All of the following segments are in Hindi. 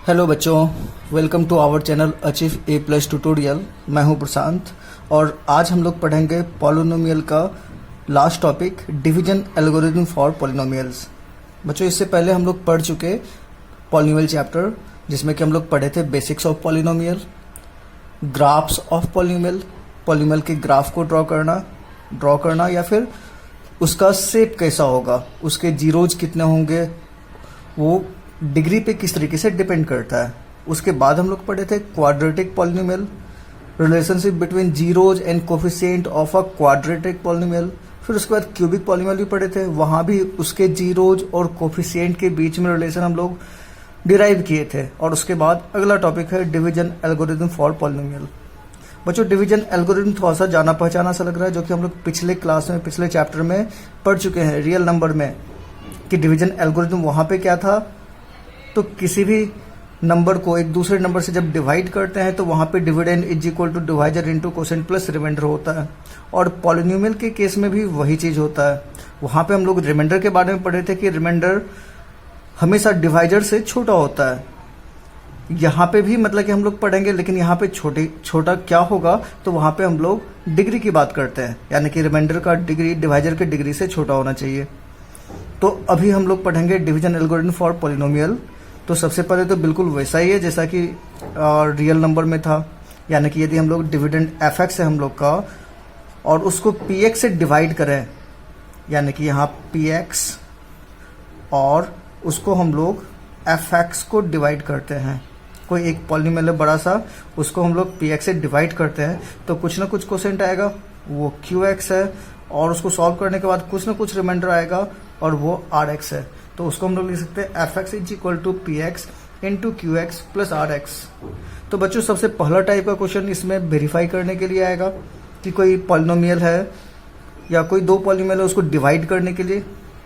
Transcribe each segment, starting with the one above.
हेलो बच्चों, welcome to our channel achieve A plus tutorial. मैं हूं प्रशांत और आज हम लोग पढ़ेंगे पॉलिनोमियल का last topic, division algorithm for polynomials. बच्चों, इससे पहले हम लोग पढ़ चुके पॉलिनोमियल चैप्टर, जिसमें कि हम लोग पढ़े थे basics of polynomial, graphs of polynomial, polynomial के ग्राफ को ड्रॉ करना या फिर उसका शेप कैसा होगा, उसके जीरोज कितने होंगे, वो डिग्री पे किस तरीके से डिपेंड करता है। उसके बाद हम लोग पढ़े थे quadratic polynomial, relationship between zeros and coefficient of a quadratic polynomial. फिर उसके बाद क्यूबिक पॉलिनोमियल भी पढ़े थे, वहां भी उसके जीरोज और कोफिशिएंट के बीच में रिलेशन हम लोग डिराइव किए थे। और उसके बाद अगला टॉपिक है डिवीजन एल्गोरिथम फॉर पॉलिनोमियल। बच्चों, डिवीजन एल्गोरिथम थोड़ा सा जाना पहचाना सा लग रहा है, जो कि हम लोग पिछले क्लास में, पिछले चैप्टर में पढ़ चुके हैं रियल नंबर में, कि डिवीजन एल्गोरिथम वहां पे क्या था। तो किसी भी नंबर को एक दूसरे नंबर से जब डिवाइड करते हैं तो वहां पे dividend is equal to divisor into quotient plus remainder होता है। और पॉलिनोमियल के केस में भी वही चीज होता है। वहां पे हम लोग रिमाइंडर के बारे में पढ़े थे कि रिमाइंडर हमेशा डिवाइजर से छोटा होता है। यहाँ पे भी मतलब कि हम लोग पढ़ेंगे, लेकिन यहाँ पे छोटा क्या होगा, तो वहां पे हम लोग डिग्री की बात करते हैं, यानी कि रिमाइंडर का डिग्री डिवाइजर के डिग्री से छोटा होना चाहिए। तो अभी हम लोग पढ़ेंगे डिवीजन एल्गोरिथम फॉर पॉलिनोमियल। तो सबसे पहले तो बिल्कुल वैसा ही है जैसा कि रियल नंबर में था, यानी कि यदि हम लोग डिविडेंड एफ एक्स है हम लोग का और उसको पी एक्स से डिवाइड करें, यानी कि यहाँ पी एक्स और उसको हम लोग एफ एक्स को डिवाइड करते हैं। कोई एक पॉलिनोमियल है बड़ा सा, उसको हम लोग पी एक्स से डिवाइड करते हैं तो कुछ ना कुछ कोसेंट आएगा, वो क्यू एक्स है, और उसको सॉल्व करने के बाद कुछ ना कुछ रिमाइंडर आएगा और वो आर एक्स है। तो उसको हम लोग लिख सकते हैं f x is equal to p x into q x plus r x. तो बच्चों, सबसे पहला टाइप का क्वेश्चन इसमें वेरीफाई करने के लिए आएगा कि कोई पॉलिनोमियल है या कोई दो पॉलिनोमियल है, उसको डिवाइड करने के लिए,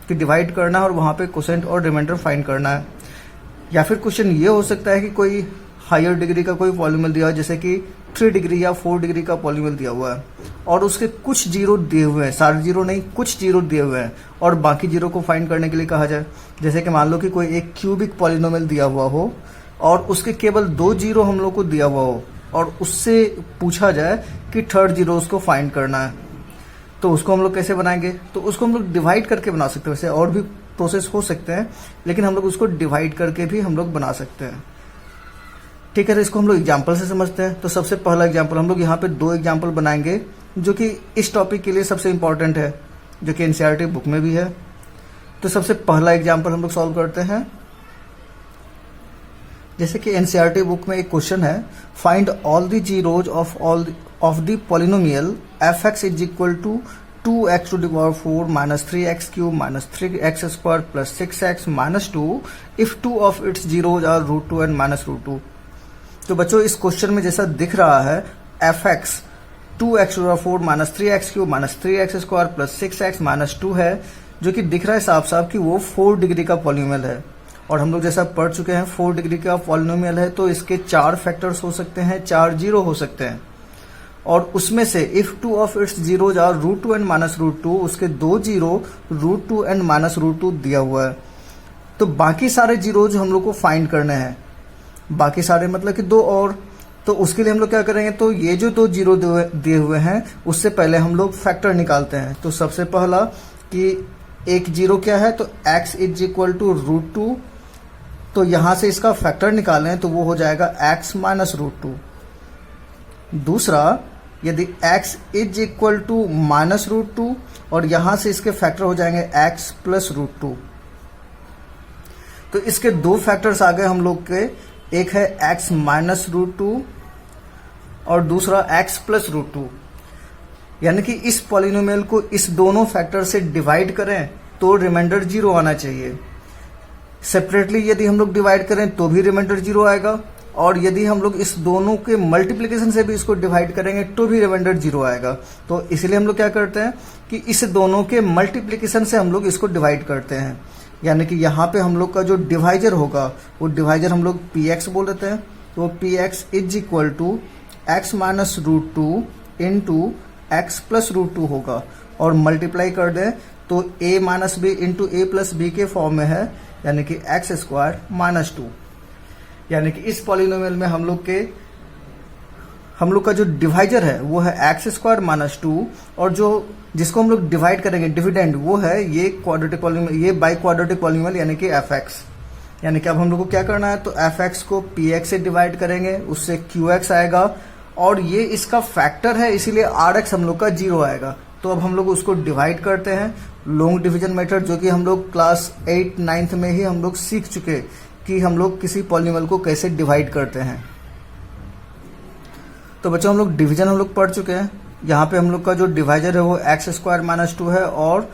कि डिवाइड करना है और वहां पे कोसेंट और रिमाइंडर फाइंड करना है। या फिर क्वेश्चन ये हो सकता है कि कोई हायर डिग्री का कोई पॉलिनोमियल दिया है, जैसे कि 3 डिग्री या 4 डिग्री का पॉलिनोमियल दिया हुआ है और उसके कुछ जीरो दिए हुए हैं, सारे जीरो नहीं, कुछ जीरो दिए हुए हैं, और बाकी जीरो को फाइंड करने के लिए कहा जाए। जैसे कि मान लो कि कोई एक क्यूबिक पॉलिनोमियल दिया हुआ हो और उसके केवल 2 जीरो हम लोग को दिया हुआ हो और उससे पूछा जाए कि थर्ड जीरो उसको फाइंड करना है, तो उसको हम लोग कैसे बनाएंगे? तो उसको हम लोग डिवाइड करके बना सकते हैं। वैसे और भी प्रोसेस हो सकते हैं, लेकिन हम लोग उसको डिवाइड करके भी हम लोग बना सकते हैं। ठीक है, तो इसको हम लोग एग्जाम्पल से समझते हैं। तो सबसे पहला एग्जाम्पल हम लोग यहाँ पे 2 एग्जाम्पल बनाएंगे, जो कि इस टॉपिक के लिए सबसे इंपॉर्टेंट है, जो कि एनसीईआरटी बुक में भी है। तो सबसे पहला एग्जाम्पल हम लोग सॉल्व करते हैं। जैसे कि एनसीईआरटी बुक में एक क्वेश्चन है, find all the zeros of the polynomial f x is equal to 2x to the power 4 minus 3x cube minus 3x square plus 6x minus 2 if two of its zeros are root 2 and minus root 2। तो बच्चों, इस क्वेश्चन में जैसा दिख रहा है, F x 2x to the power 4 minus 3x cube minus 3x square plus 6x minus 2 है, जो कि दिख रहा है साफ साफ कि वो 4 डिग्री का पॉलिनोमियल है। और हम लोग जैसा पढ़ चुके हैं, 4 डिग्री का पॉलिनोमियल है तो इसके 4 फैक्टर्स हो सकते हैं, 4 जीरो हो सकते हैं। और उसमें से if two of its zeros are root 2 and minus root 2, उसके 2 zero root 2 and minus root 2 दिया हुआ है। तो बाकी सारे जीरोज हम लोग को फाइंड करने हैं, बाकी सारे मतलब कि 2 और। तो उसके लिए हम लोग क्या करेंगे, तो ये जो 2 जीरो दिए हुए हैं उससे पहले हम लोग फैक्टर निकालते हैं। तो सबसे पहला कि एक जीरो क्या है, तो x is equal to root 2, तो यहां से इसका फैक्टर निकालें तो वो हो जाएगा x माइनस रूट 2। दूसरा, यदि x is equal to minus root 2 और यहां से इसके फैक्टर हो जाएंगे x प्लस रूट 2। तो इसके 2 फैक्टर्स आ गए हम लोग के, एक है x माइनस रूट 2 और दूसरा x प्लस रूट 2। यानी कि इस पॉलिनोमियल को इस दोनों फैक्टर से डिवाइड करें तो रिमाइंडर 0 आना चाहिए। सेपरेटली यदि हम लोग डिवाइड करें तो भी रिमाइंडर 0 आएगा, और यदि हम लोग इस दोनों के मल्टीप्लिकेशन से भी इसको डिवाइड करेंगे तो भी रिमाइंडर 0 आएगा। तो इसलिए हम लोग क्या करते हैं कि इस दोनों के मल्टीप्लिकेशन से हम लोग इसको डिवाइड करते हैं। यानी कि यहाँ पे हम लोग का जो डिवाइजर होगा, वो डिवाइजर हम लोग पी एक्स बोल देते हैं। तो p x is equal to x minus root 2 into x plus root 2 होगा, और मल्टीप्लाई कर दें तो a minus b into a plus b के फॉर्म में है, यानी कि एक्स स्क्वायर माइनस 2। यानी कि इस पॉलिनोमियल में हम लोग का जो डिवाइजर है वो है एक्स स्क्वायर माइनस 2, और जो जिसको हम लोग डिवाइड करेंगे डिविडेंड वो है ये क्वाड्रेटिक पॉलिनोमियल, ये बाई क्वाड्रेटिक पॉलिनोमियल यानी कि एफ एक्स। यानी कि अब हम लोग को क्या करना है, तो एफ एक्स को पी एक्स से डिवाइड करेंगे, उससे क्यू एक्स आएगा, और ये इसका फैक्टर है इसीलिए आर एक्स हम लोग का 0 आएगा। तो अब हम लोग उसको डिवाइड करते हैं लॉन्ग डिवीजन मेथड, जो कि हम लोग क्लास 8 9th में ही हम लोग सीख चुके कि हम लोग किसी पॉलिनोमियल को कैसे डिवाइड करते हैं। तो बच्चों हम लोग डिवीजन हम लोग पढ़ चुके हैं। यहाँ पे हम लोग का जो डिवाइजर है वो एक्स स्क्वायर माइनस 2 है, और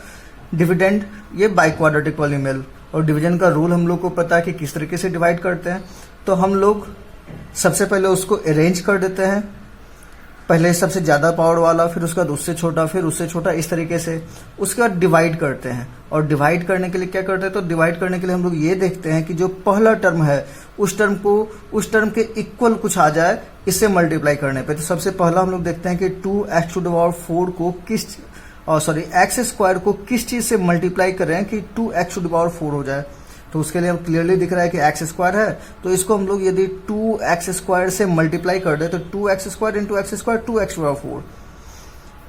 डिविडेंड ये बाई क्वाड्रेटिक पॉलिनोमियल, और डिवीजन का रूल हम लोग को पता है कि किस तरीके से डिवाइड करते हैं। तो हम लोग सबसे पहले उसको अरेंज कर देते हैं, पहले सबसे ज़्यादा पावर वाला, फिर उसके बाद उससे छोटा, फिर उससे छोटा, इस तरीके से उसके बाद डिवाइड करते हैं। और डिवाइड करने के लिए क्या करते हैं, तो डिवाइड करने के लिए हम लोग ये देखते हैं कि जो पहला टर्म है उस टर्म के इक्वल कुछ आ जाए इससे मल्टीप्लाई करने पे। तो सबसे पहला हम लोग देखते हैं कि 2x⁴ को एक्स स्क्वायर को किस चीज़ से मल्टीप्लाई करें कि 2x⁴ हो जाए। तो उसके लिए हम क्लियरली दिख रहा है कि एक्स स्क्वायर है, तो इसको हम लोग यदि 2x² से मल्टीप्लाई कर दे तो 2x² into x square 2x⁴।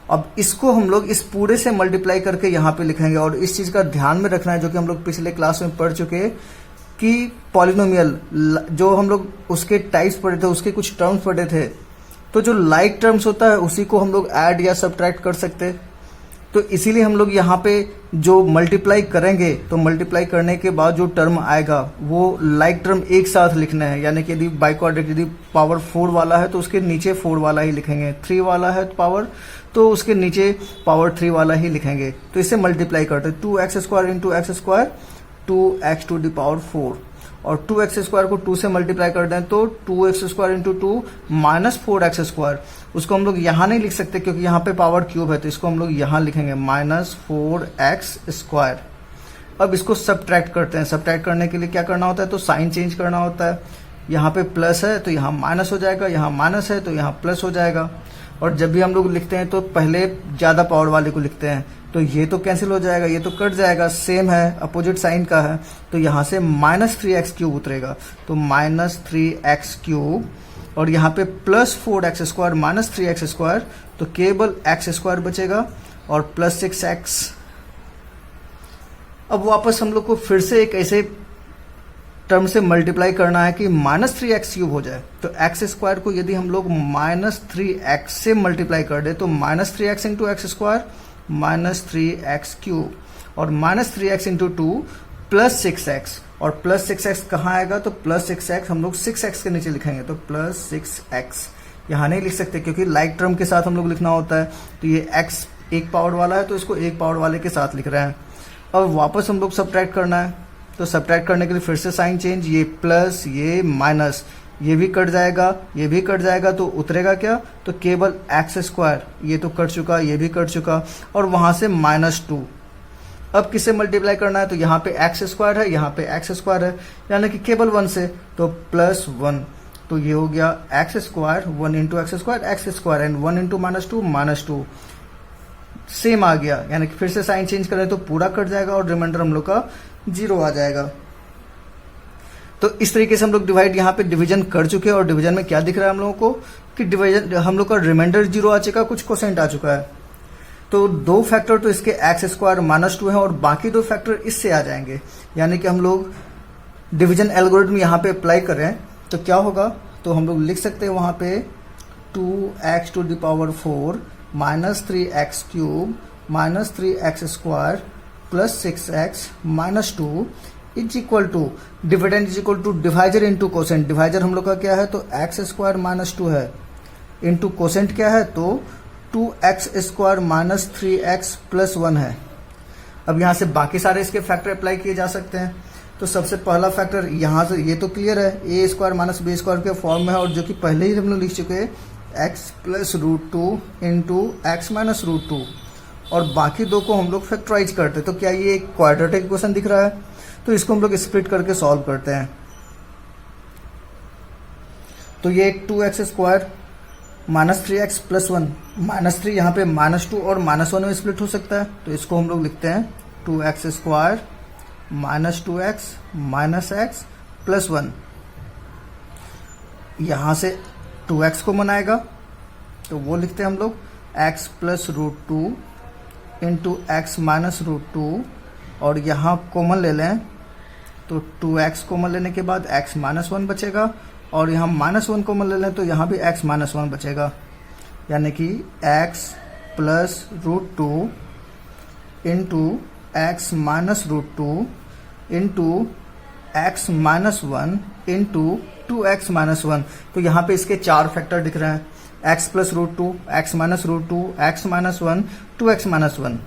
अब इसको हम लोग इस पूरे से मल्टीप्लाई करके यहाँ पे लिखेंगे, और इस चीज़ का ध्यान में रखना है जो कि हम लोग पिछले क्लास में पढ़ चुके कि पॉलिनोमियल जो हम लोग उसके टाइप्स पढ़े थे, उसके कुछ टर्म्स पढ़े थे, तो जो लाइक टर्म्स होता है उसी को हम लोग ऐड या सब्ट्रैक्ट कर सकते। तो इसीलिए हम लोग यहाँ पे जो मल्टीप्लाई करेंगे तो मल्टीप्लाई करने के बाद जो टर्म आएगा वो लाइक टर्म एक साथ लिखना है। यानी कि यदि बाई क्वाड्रेटिक यदि पावर 4 वाला है तो उसके नीचे 4 वाला ही लिखेंगे, 3 वाला है पावर तो उसके नीचे पावर 3 वाला ही लिखेंगे। तो इससे मल्टीप्लाई करते 2x² into x square 2x⁴, और 2x² को 2 से मल्टीप्लाई कर दें तो 2x² इंटू 2 माइनस 4x²। उसको हम लोग यहाँ नहीं लिख सकते क्योंकि यहाँ पे पावर क्यूब है, तो इसको हम लोग यहाँ लिखेंगे माइनस 4x²। अब इसको सब्ट्रैक्ट करते हैं। सब्ट्रैक्ट करने के लिए क्या करना होता है, तो साइन चेंज करना होता है। यहाँ पे प्लस है तो यहाँ माइनस हो जाएगा, यहाँ माइनस है तो यहाँ प्लस हो जाएगा। और जब भी हम लोग लिखते हैं तो पहले ज़्यादा पावर वाले को लिखते हैं, तो ये तो कैंसिल हो जाएगा, ये तो कट जाएगा, सेम है अपोजिट साइन का है, तो यहाँ से माइनस 3x³ उतरेगा, तो माइनस 3x³, और यहाँ पे प्लस 4x² माइनस 3x², तो केवल x² बचेगा और प्लस 6x। अब वापस हम लोग को फिर से एक ऐसे टर्म से मल्टीप्लाई करना है कि माइनस 3x³ हो जाए। तो x² को यदि हम लोग माइनस 3x से मल्टीप्लाई कर दे तो minus 3x into x² minus 3x³, और minus 3x into 2 plus 6x, और प्लस 6x कहाँ आएगा, तो प्लस 6x हम लोग 6x के नीचे लिखेंगे, तो प्लस 6x यहाँ नहीं लिख सकते क्योंकि लाइक टर्म के साथ हम लोग लिखना होता है। तो ये x एक पावर वाला है तो इसको एक पावर वाले के साथ लिख रहे हैं। अब वापस हम लोग सब्ट्रैक्ट करना है, तो सब्ट्रैक्ट करने के लिए फिर से साइन चेंज, ये प्लस ये माइनस, ये भी कट जाएगा, ये भी कट जाएगा, तो उतरेगा क्या, तो केवल x², ये तो कट चुका, ये भी कट चुका, और वहां से माइनस 2। अब किससे मल्टीप्लाई करना है, तो यहाँ पे x² है, यहाँ पे x² है, यानी कि केवल 1 से, तो प्लस 1, तो ये हो गया x², 1 into x², and 1 into minus 2 same आ गया। यानी कि फिर से साइन चेंज करें तो पूरा कट जाएगा और रिमाइंडर हम लोग का 0 आ जाएगा। तो इस तरीके से हम लोग डिवाइड यहाँ पे डिवीजन कर चुके हैं, और डिवीजन में क्या दिख रहा है हम लोगों को कि डिवीजन हम लोग का रिमाइंडर 0 आ चुका, कुछ कोसेंट आ चुका है। तो 2 फैक्टर तो इसके x² माइनस 2 है, और बाकी 2 फैक्टर इससे आ जाएंगे। यानी कि हम लोग डिवीजन एल्गोरिथम यहाँ पे अप्लाई करें तो क्या होगा, तो हम लोग लिख सकते हैं वहाँ पे 2x⁴ minus 3x³ minus 3x² plus 6x minus 2 is equal to dividend is equal to divisor into quotient. Divisor हम लोग का क्या है, तो x² माइनस 2 है, इंटू कोसेंट क्या है, तो 2x² माइनस 3x प्लस 1 है। अब यहाँ से बाकी सारे इसके फैक्टर अप्लाई किए जा सकते हैं। तो सबसे पहला फैक्टर यहाँ से ये तो क्लियर है, a² माइनस b² के फॉर्म में है, और जो कि पहले ही हम लोग लिख चुके हैं x plus √2 into x minus √2, और बाकी 2 को हम लोग फैक्टराइज करते हैं। तो क्या ये एक क्वाड्रेटिक इक्वेशन दिख रहा है, तो इसको हम लोग स्प्लिट करके सॉल्व करते हैं। तो ये 2x² minus 3x plus 1, minus 3 यहाँ पे माइनस 2 और माइनस 1 में स्प्लिट हो सकता है, तो इसको हम लोग लिखते हैं 2x² minus 2x minus x plus 1। यहाँ से 2x कॉमन आएगा, तो वो लिखते हैं हम लोग x plus root two into x minus root two, और यहाँ कॉमन ले लें तो 2x कॉमन लेने के बाद x माइनस वन बचेगा, और यहाँ माइनस वन कॉमन ले लें तो यहाँ भी x माइनस वन बचेगा, यानी कि x plus root two into x minus root two into x minus one into 2x minus one. तो यहाँ पे इसके 4 फैक्टर दिख रहे हैं, x plus root two, x minus root two, x minus one, 2x minus one.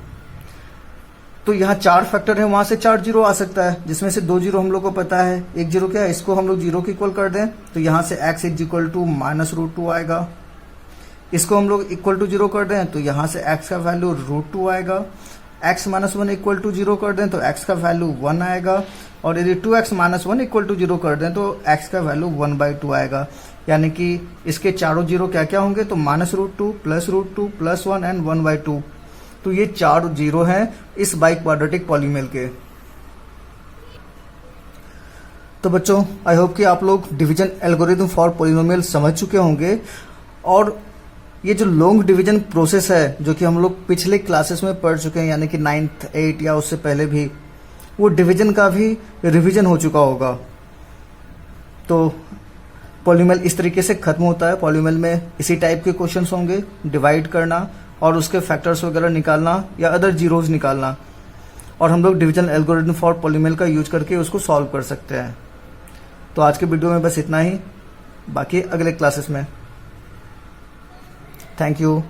तो यहाँ 4 फैक्टर है, वहां से 4 जीरो आ सकता है, जिसमें से 2 जीरो हम लोग को पता है, 1 जीरो क्या है, इसको हम लोग जीरो की इक्वल कर दें तो यहाँ से x is equal to minus root two आएगा। इसको हम लोग इक्वल टू जीरो कर दें तो यहाँ से x का वैल्यू रूट टू आएगा। x minus one equal to zero कर दें तो x का वैल्यू 1 आएगा, और यदि 2x minus one equal to zero कर दें तो x का वैल्यू 1/2 आएगा। यानी कि इसके चारों जीरो क्या क्या होंगे, तो minus root two plus root two plus 1 and 1/2। तो ये 4 जीरो हैं इस बाई क्वाड्रेटिक पॉलीनोमियल के। तो बच्चों, आई होप कि आप लोग डिवीजन एल्गोरिथम फॉर पॉलिनोमियल समझ चुके होंगे, और ये जो लॉन्ग डिवीजन प्रोसेस है जो कि हम लोग पिछले क्लासेस में पढ़ चुके हैं, यानी कि 9th 8 या उससे पहले भी, वो डिवीजन का भी रिवीजन हो चुका होगा। तो पॉलिनोमियल इस तरीके से खत्म होता है। पॉलिनोमियल में इसी टाइप के क्वेश्चंस होंगे, डिवाइड करना और उसके फैक्टर्स वगैरह निकालना या अदर जीरोज निकालना, और हम लोग डिवीजन एल्गोरिथम फॉर पॉलिनोमियल का यूज करके उसको सॉल्व कर सकते हैं। तो आज के वीडियो में बस इतना ही, बाकी अगले क्लासेस में। Thank you.